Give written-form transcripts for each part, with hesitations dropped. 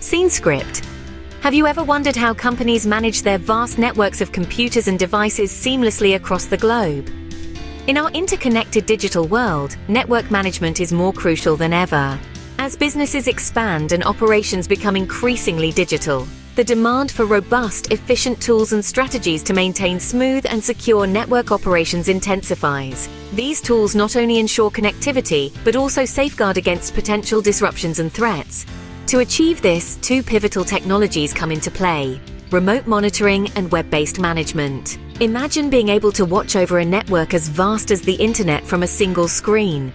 Scene script. Have you ever wondered how companies manage their vast networks of computers and devices seamlessly across the globe? In our interconnected digital world, network management is more crucial than ever. As businesses expand and operations become increasingly digital, the demand for robust, efficient tools and strategies to maintain smooth and secure network operations intensifies. These tools not only ensure connectivity, but also safeguard against potential disruptions and threats. To achieve this, two pivotal technologies come into play: remote monitoring and web-based management. Imagine being able to watch over a network as vast as the internet from a single screen.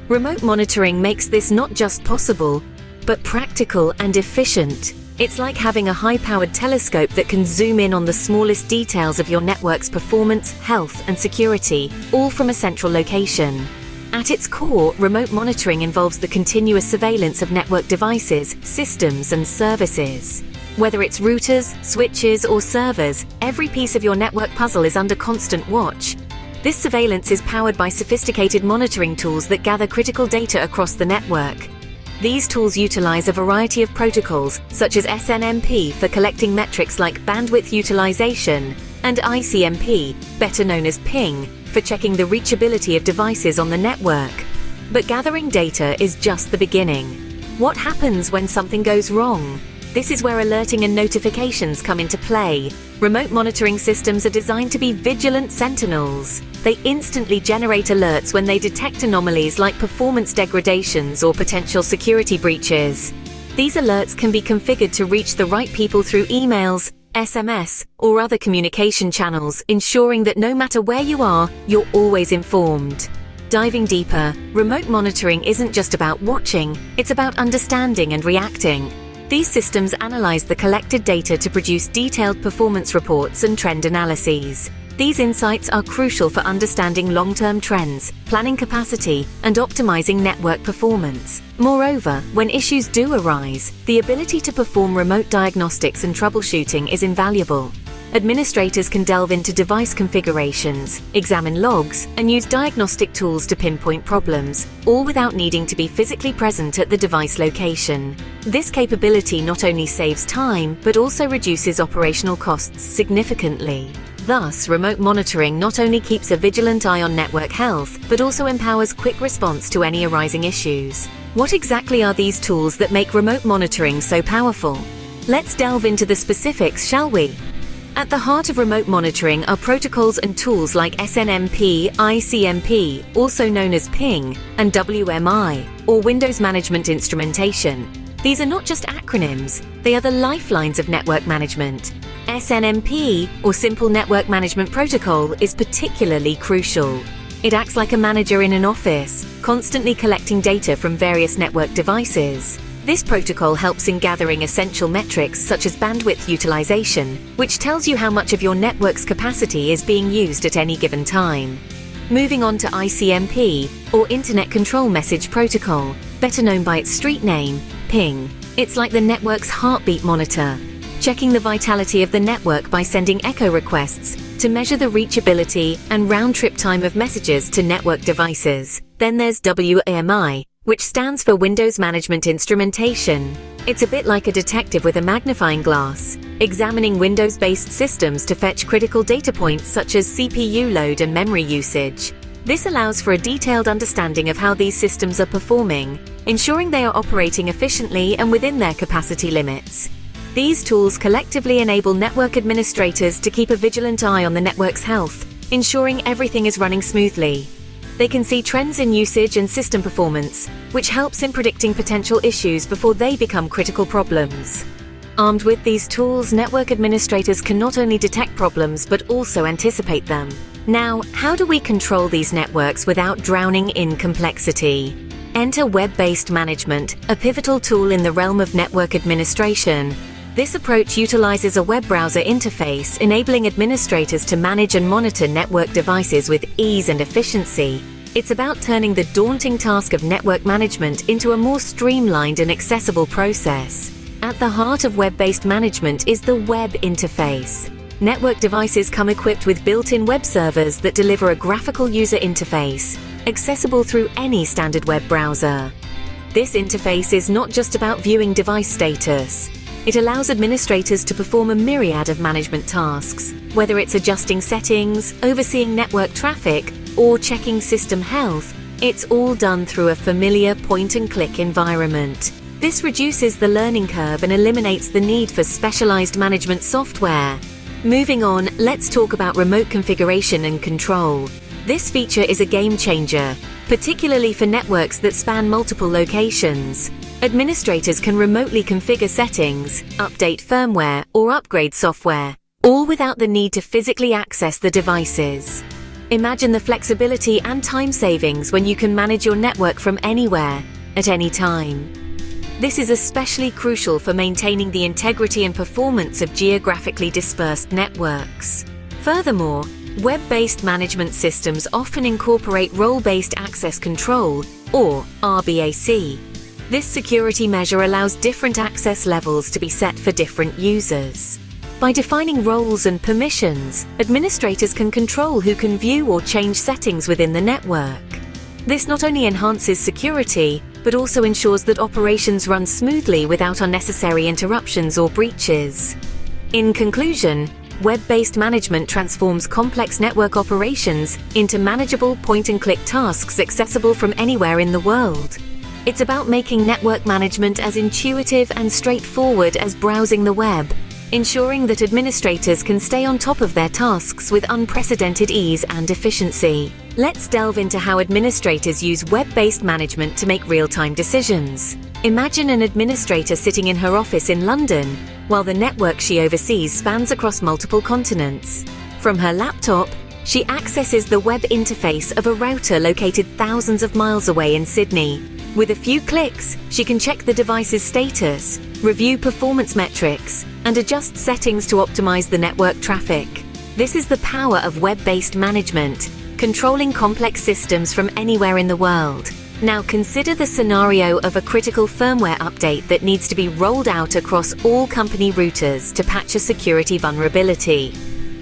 Remote monitoring makes this not just possible, but practical and efficient. It's like having a high-powered telescope that can zoom in on the smallest details of your network's performance, health, and security, all from a central location. At its core, remote monitoring involves the continuous surveillance of network devices, systems, and services. Whether it's routers, switches, or servers, every piece of your network puzzle is under constant watch. This surveillance is powered by sophisticated monitoring tools that gather critical data across the network. These tools utilize a variety of protocols, such as SNMP for collecting metrics like bandwidth utilization, and ICMP, better known as ping, for checking the reachability of devices on the network. But gathering data is just the beginning. What happens when something goes wrong? This is where alerting and notifications come into play. Remote monitoring systems are designed to be vigilant sentinels. They instantly generate alerts when they detect anomalies like performance degradations or potential security breaches. These alerts can be configured to reach the right people through emails, SMS, or other communication channels, ensuring that no matter where you are, you're always informed. Diving deeper, remote monitoring isn't just about watching, it's about understanding and reacting. These systems analyze the collected data to produce detailed performance reports and trend analyses. These insights are crucial for understanding long-term trends, planning capacity, and optimizing network performance. Moreover, when issues do arise, the ability to perform remote diagnostics and troubleshooting is invaluable. Administrators can delve into device configurations, examine logs, and use diagnostic tools to pinpoint problems, all without needing to be physically present at the device location. This capability not only saves time, but also reduces operational costs significantly. Thus, remote monitoring not only keeps a vigilant eye on network health, but also empowers quick response to any arising issues. What exactly are these tools that make remote monitoring so powerful? Let's delve into the specifics, shall we? At the heart of remote monitoring are protocols and tools like SNMP, ICMP, also known as ping, and WMI, or Windows Management Instrumentation. These are not just acronyms, they are the lifelines of network management. SNMP, or Simple Network Management Protocol, is particularly crucial. It acts like a manager in an office, constantly collecting data from various network devices. This protocol helps in gathering essential metrics such as bandwidth utilization, which tells you how much of your network's capacity is being used at any given time. Moving on to ICMP, or Internet Control Message Protocol, better known by its street name, ping. It's like the network's heartbeat monitor, checking the vitality of the network by sending echo requests to measure the reachability and round-trip time of messages to network devices. Then there's WMI, which stands for Windows Management Instrumentation. It's a bit like a detective with a magnifying glass, examining Windows-based systems to fetch critical data points such as CPU load and memory usage. This allows for a detailed understanding of how these systems are performing, ensuring they are operating efficiently and within their capacity limits. These tools collectively enable network administrators to keep a vigilant eye on the network's health, ensuring everything is running smoothly. They can see trends in usage and system performance, which helps in predicting potential issues before they become critical problems. Armed with these tools, network administrators can not only detect problems but also anticipate them. Now, how do we control these networks without drowning in complexity? Enter web-based management, a pivotal tool in the realm of network administration. This approach utilizes a web browser interface, enabling administrators to manage and monitor network devices with ease and efficiency. It's about turning the daunting task of network management into a more streamlined and accessible process. At the heart of web-based management is the web interface. Network devices come equipped with built-in web servers that deliver a graphical user interface, accessible through any standard web browser. This interface is not just about viewing device status. It allows administrators to perform a myriad of management tasks, whether it's adjusting settings, overseeing network traffic, or checking system health. It's all done through a familiar point-and-click environment. This reduces the learning curve and eliminates the need for specialized management software. Moving on, let's talk about remote configuration and control. This feature is a game changer, particularly for networks that span multiple locations. Administrators can remotely configure settings, update firmware, or upgrade software, all without the need to physically access the devices. Imagine the flexibility and time savings when you can manage your network from anywhere, at any time. This is especially crucial for maintaining the integrity and performance of geographically dispersed networks. Furthermore, web-based management systems often incorporate role-based access control, or RBAC. This security measure allows different access levels to be set for different users. By defining roles and permissions, administrators can control who can view or change settings within the network. This not only enhances security, but also ensures that operations run smoothly without unnecessary interruptions or breaches. In conclusion, web-based management transforms complex network operations into manageable point-and-click tasks accessible from anywhere in the world. It's about making network management as intuitive and straightforward as browsing the web, ensuring that administrators can stay on top of their tasks with unprecedented ease and efficiency. Let's delve into how administrators use web-based management to make real-time decisions. Imagine an administrator sitting in her office in London, while the network she oversees spans across multiple continents. From her laptop, she accesses the web interface of a router located thousands of miles away in Sydney. With a few clicks, she can check the device's status, review performance metrics, and adjust settings to optimize the network traffic. This is the power of web-based management, controlling complex systems from anywhere in the world. Now consider the scenario of a critical firmware update that needs to be rolled out across all company routers to patch a security vulnerability.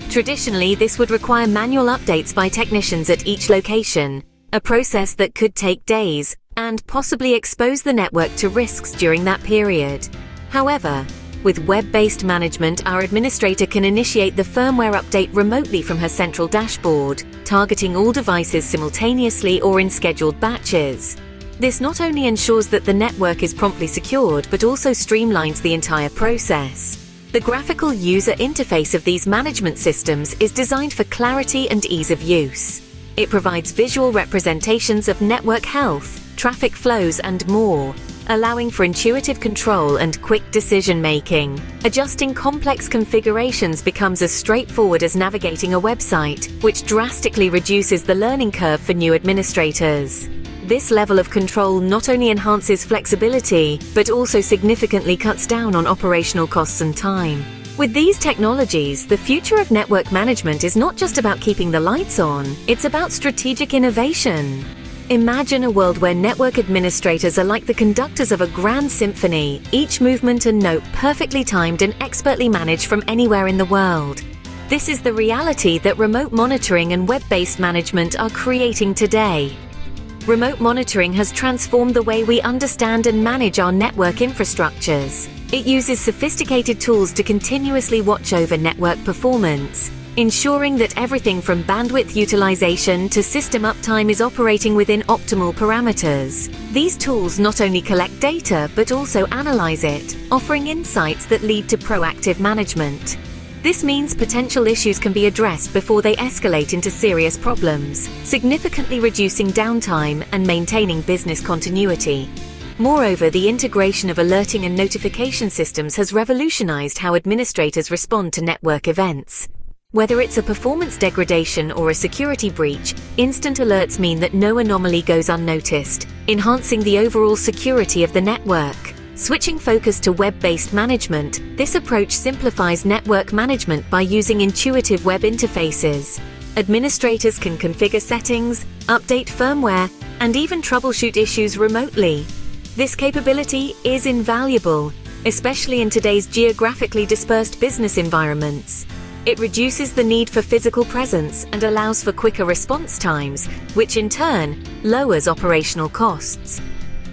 Traditionally, this would require manual updates by technicians at each location, a process that could take days and possibly expose the network to risks during that period. However, with web-based management, our administrator can initiate the firmware update remotely from her central dashboard, targeting all devices simultaneously or in scheduled batches. This not only ensures that the network is promptly secured, but also streamlines the entire process. The graphical user interface of these management systems is designed for clarity and ease of use. It provides visual representations of network health, traffic flows, and more, allowing for intuitive control and quick decision-making. Adjusting complex configurations becomes as straightforward as navigating a website, which drastically reduces the learning curve for new administrators. This level of control not only enhances flexibility, but also significantly cuts down on operational costs and time. With these technologies, the future of network management is not just about keeping the lights on, it's about strategic innovation. Imagine a world where network administrators are like the conductors of a grand symphony, each movement and note perfectly timed and expertly managed from anywhere in the world. This is the reality that remote monitoring and web-based management are creating today. Remote monitoring has transformed the way we understand and manage our network infrastructures. It uses sophisticated tools to continuously watch over network performance, ensuring that everything from bandwidth utilization to system uptime is operating within optimal parameters. These tools not only collect data but also analyze it, offering insights that lead to proactive management. This means potential issues can be addressed before they escalate into serious problems, significantly reducing downtime and maintaining business continuity. Moreover, the integration of alerting and notification systems has revolutionized how administrators respond to network events. Whether it's a performance degradation or a security breach, instant alerts mean that no anomaly goes unnoticed, enhancing the overall security of the network. Switching focus to web-based management, this approach simplifies network management by using intuitive web interfaces. Administrators can configure settings, update firmware, and even troubleshoot issues remotely. This capability is invaluable, especially in today's geographically dispersed business environments. It reduces the need for physical presence and allows for quicker response times, which in turn lowers operational costs.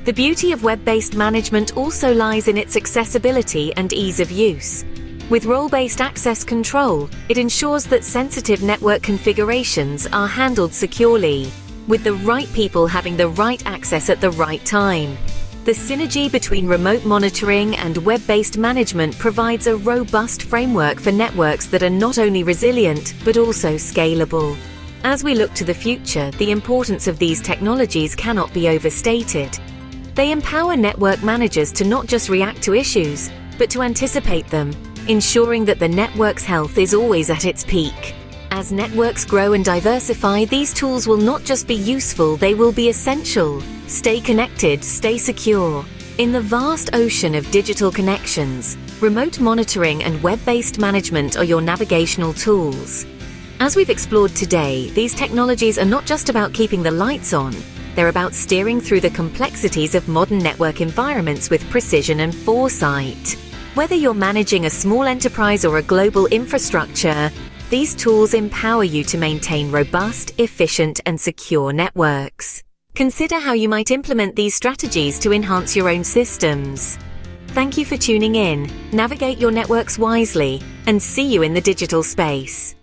The beauty of web-based management also lies in its accessibility and ease of use. With role-based access control, it ensures that sensitive network configurations are handled securely, with the right people having the right access at the right time. The synergy between remote monitoring and web-based management provides a robust framework for networks that are not only resilient, but also scalable. As we look to the future, the importance of these technologies cannot be overstated. They empower network managers to not just react to issues, but to anticipate them, ensuring that the network's health is always at its peak. As networks grow and diversify, these tools will not just be useful, they will be essential. Stay connected, stay secure. In the vast ocean of digital connections, remote monitoring and web-based management are your navigational tools. As we've explored today, these technologies are not just about keeping the lights on, they're about steering through the complexities of modern network environments with precision and foresight. Whether you're managing a small enterprise or a global infrastructure, these tools empower you to maintain robust, efficient, and secure networks. Consider how you might implement these strategies to enhance your own systems. Thank you for tuning in. Navigate your networks wisely, and see you in the digital space.